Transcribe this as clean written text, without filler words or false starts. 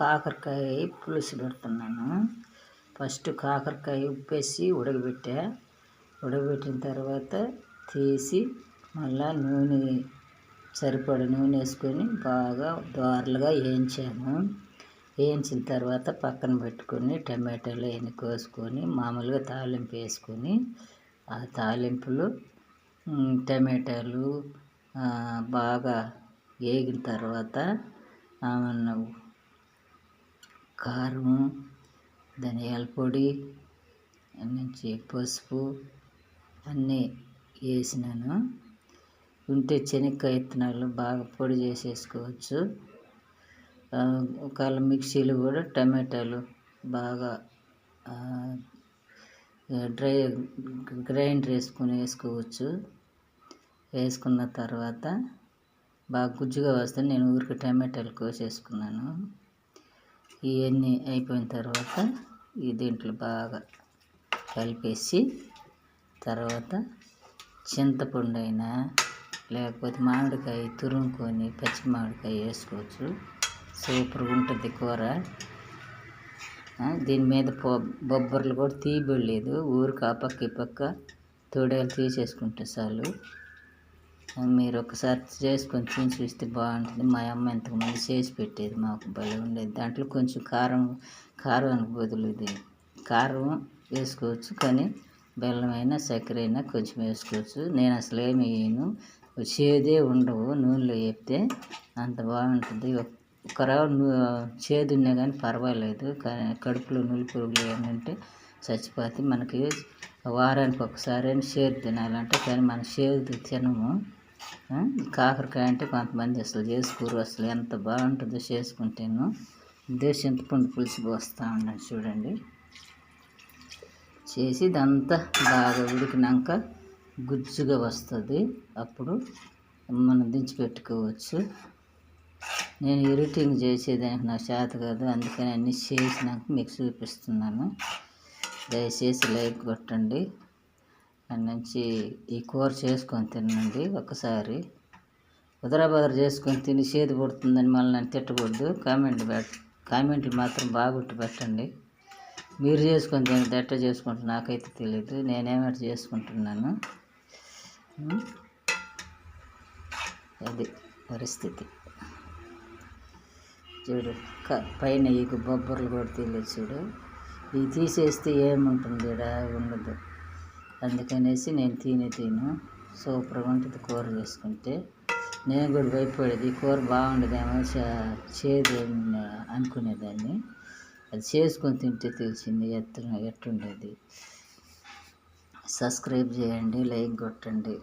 కాకరకాయ పులుసు పెడుతున్నాను. ఫస్ట్ కాకరకాయ ఉప్పేసి ఉడకబెట్టిన తర్వాత తీసి మళ్ళా నూనె సరిపడ నూనె వేసుకొని బాగా దోరలుగా వేయించిన తర్వాత పక్కన పెట్టుకొని టమాటాలు అవన్నీ కోసుకొని మామూలుగా తాలింపు వేసుకొని ఆ తాలింపులో టమాటాలు బాగా వేగిన తర్వాత కారం, ధనియాల పొడి, నుంచి పసుపు అన్నీ వేసినాను. ఉంటే శనక్కాయ విత్తనాలు బాగా పొడి చేసేసుకోవచ్చు. ఒకవేళ మిక్సీలో కూడా టమాటాలు బాగా గ్రైండర్ వేసుకోవచ్చు. వేసుకున్న తర్వాత బాగా గుజ్జుగా వస్తే నేను ఊరికి టమాటాలు కోసేసుకున్నాను. ఇవన్నీ అయిపోయిన తర్వాత దీంట్లో బాగా కలిపేసి తర్వాత చింతపండు అయినా లేకపోతే మామిడికాయ తురుముకొని పచ్చి మామిడికాయ వేసుకోవచ్చు. సూపర్గా ఉంటుంది కూర. దీని మీద బొబ్బర్లు కూడా తీయబడలేదు. ఊరికి ఆ పక్క ఈ పక్క తోడేలు తీసేసుకుంటే చాలు. మీరు ఒకసారి చేసుకొని తిని చూస్తే బాగుంటుంది. మా అమ్మ ఇంతకుముందు చేసి పెట్టేది, మాకు భలే ఉండేది. దాంట్లో కొంచెం కారానికి బదులు ఇది కారం వేసుకోవచ్చు, కానీ బెల్లం అయినా చక్కెర అయినా కొంచెం వేసుకోవచ్చు. నేను అసలు ఏమి వేయను, చేదే ఉండవు. నూనెలో వేపితే అంత బాగుంటుంది. ఒక రవ్వ చేదు ఉన్నా కానీ పర్వాలేదు, కానీ కడుపులో నులి పురుగులు ఏమంటే చచ్చిపోతే మనకి వారానికి ఒకసారి చేదు తినాలంటే, కానీ మనం చేదు తినము. కాకరకాయ అంటే కొంతమంది అసలు చేసుకోరు. అసలు ఎంత బాగుంటుందో చేసుకుంటేను. ఇదే చింతపండు పులుసు పోస్తూ ఉన్నాను చూడండి. చేసి ఇదంతా బాగా ఉడికినాక గుజ్జుగా వస్తుంది. అప్పుడు మనం దించిపెట్టుకోవచ్చు. నేను ఎడిటింగ్ చేసేదానికి నాకు చేత కాదు, అందుకని అన్నీ చేసినాక మీకు చూపిస్తున్నాను. దయచేసి లైక్ కొట్టండి. దాని నుంచి ఈ కూర చేసుకొని తినండి. ఒకసారి ఉదరాబదర చేసుకొని తిని చేదు పుడుతుందని మళ్ళీ నన్ను తిట్టకూడదు. కామెంట్లు మాత్రం బాగుంటు పెట్టండి. మీరు చేసుకొని తిని ఎట్ట చేసుకుంటే నాకైతే తెలియదు. నేనేమట చేసుకుంటున్నాను. అది పరిస్థితి. చూడు, పైన ఈ బొబ్బర్లు కూడా తెలియదు. చూడు, ఇవి తీసేస్తే ఏముంటుంది, ఇక్కడ ఉండదు. అందుకనేసి నేను తిను సూపర్గా ఉంటుంది కూర చేసుకుంటే. నేను కూడా భయపడేది కూర బాగుండదేమో చేదు అనుకునేదాన్ని. అది చేసుకొని తింటే తెలిసింది ఎట్టుండేది. సబ్స్క్రైబ్ చేయండి, లైక్ కొట్టండి.